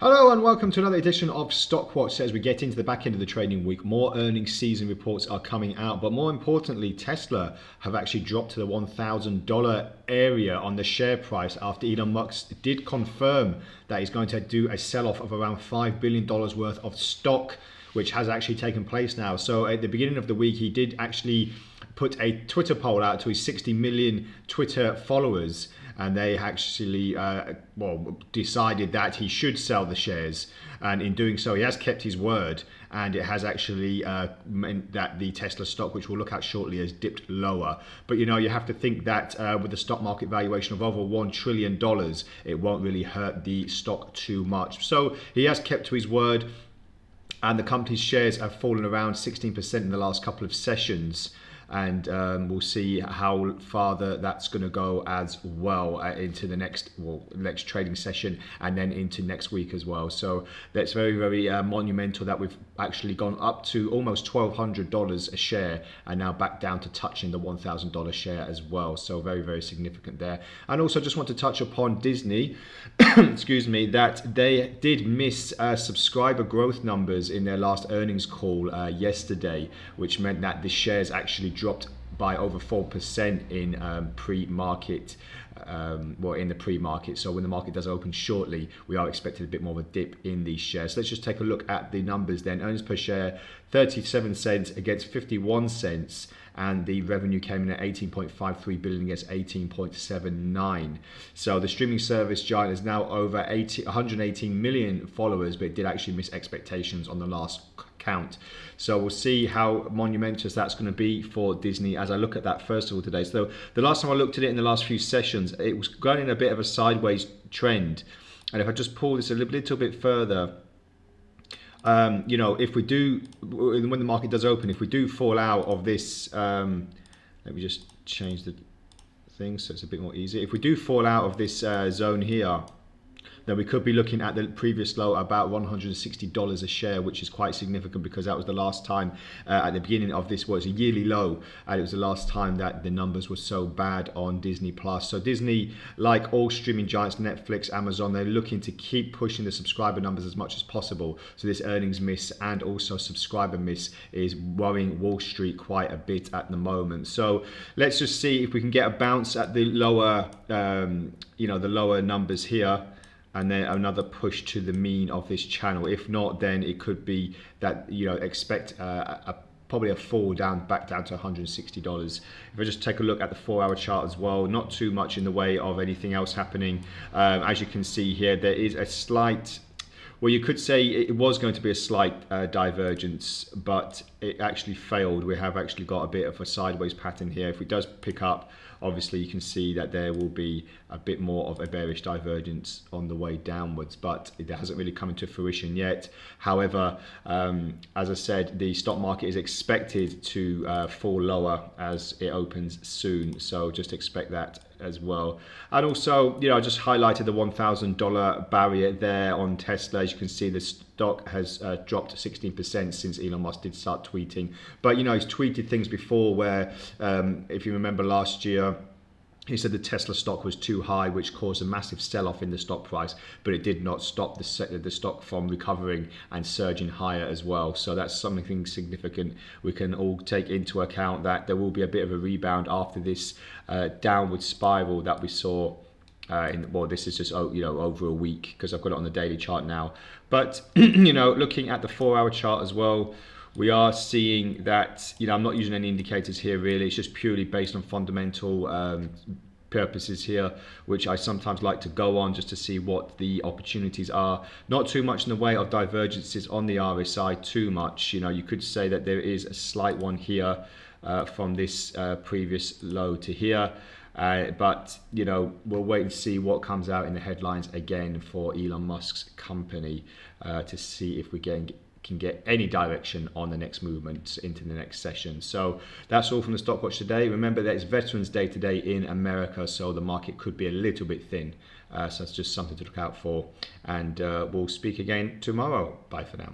Hello and welcome to another edition of Stockwatch. As we get into the back end of the trading week, more earnings season reports are coming out, but more importantly, Tesla have actually dropped to the $1,000 area on the share price after Elon Musk did confirm that he's going to do a sell-off of around $5 billion worth of stock, which has actually taken place now. So at the beginning of the week, he did actually put a Twitter poll out to his 60 million Twitter followers, and they actually decided that he should sell the shares, and in doing so he has kept his word, and it has actually meant that the Tesla stock, which we'll look at shortly, has dipped lower. But you have to think that with the stock market valuation of over $1 trillion, it won't really hurt the stock too much. So he has kept to his word, and the company's shares have fallen around 16% in the last couple of sessions. And we'll see how farther that's going to go as well into the next trading session, and then into next week as well. So that's very, very monumental that we've actually gone up to almost $1,200 a share, and now back down to touching the $1,000 share as well. So very, very significant there. And also just want to touch upon Disney, excuse me, that they did miss subscriber growth numbers in their last earnings call yesterday, which meant that the shares actually dropped by over 4% in pre-market, in the pre-market. So when the market does open shortly, we are expecting a bit more of a dip in these shares. So let's just take a look at the numbers then. Earnings per share, 37 cents against 51 cents. And the revenue came in at 18.53 billion against 18.79. So the streaming service giant is now over 118 million followers, but it did actually miss expectations on the last count. So we'll see how monumentous that's going to be for Disney as I look at that first of all today. So the last time I looked at it in the last few sessions, it was going in a bit of a sideways trend. And if I just pull this a little bit further, if we do, when the market does open, if we do fall out of this, let me just change the thing so it's a bit more easy. If we do fall out of this zone here, then we could be looking at the previous low about $160 a share, which is quite significant because that was the last time at the beginning of this was a yearly low, and it was the last time that the numbers were so bad on Disney Plus. So Disney, like all streaming giants, Netflix, Amazon, they're looking to keep pushing the subscriber numbers as much as possible. So this earnings miss and also subscriber miss is worrying Wall Street quite a bit at the moment. So let's just see if we can get a bounce at the lower, the lower numbers here, and then another push to the mean of this channel. If not, then it could be that expect probably a fall back down to $160. If I just take a look at the 4-hour chart as well, not too much in the way of anything else happening. As you can see here, there is a slight, well, you could say it was going to be a slight divergence, but it actually failed. We have actually got a bit of a sideways pattern here. If it does pick up, obviously you can see that there will be a bit more of a bearish divergence on the way downwards, but it hasn't really come into fruition yet. However, as I said, the stock market is expected to fall lower as it opens soon, so just expect that as well. And also, I just highlighted the $1,000 barrier there on Tesla. As you can see, the stock has dropped 16% since Elon Musk did start tweeting. But he's tweeted things before where, if you remember last year, he said the Tesla stock was too high, which caused a massive sell-off in the stock price, but it did not stop the stock from recovering and surging higher as well. So that's something significant. We can all take into account that there will be a bit of a rebound after this downward spiral that we saw. This is just over a week because I've got it on the daily chart now. But looking at the 4-hour chart as well, we are seeing that, I'm not using any indicators here really, it's just purely based on fundamental purposes here, which I sometimes like to go on just to see what the opportunities are. Not too much in the way of divergences on the RSI too much. You could say that there is a slight one here from this previous low to here. But we'll wait and see what comes out in the headlines again for Elon Musk's company to see if we can get any direction on the next movement into the next session. So that's all from the Stockwatch today. Remember that it's Veterans Day today in America, so the market could be a little bit thin. So that's just something to look out for. And we'll speak again tomorrow. Bye for now.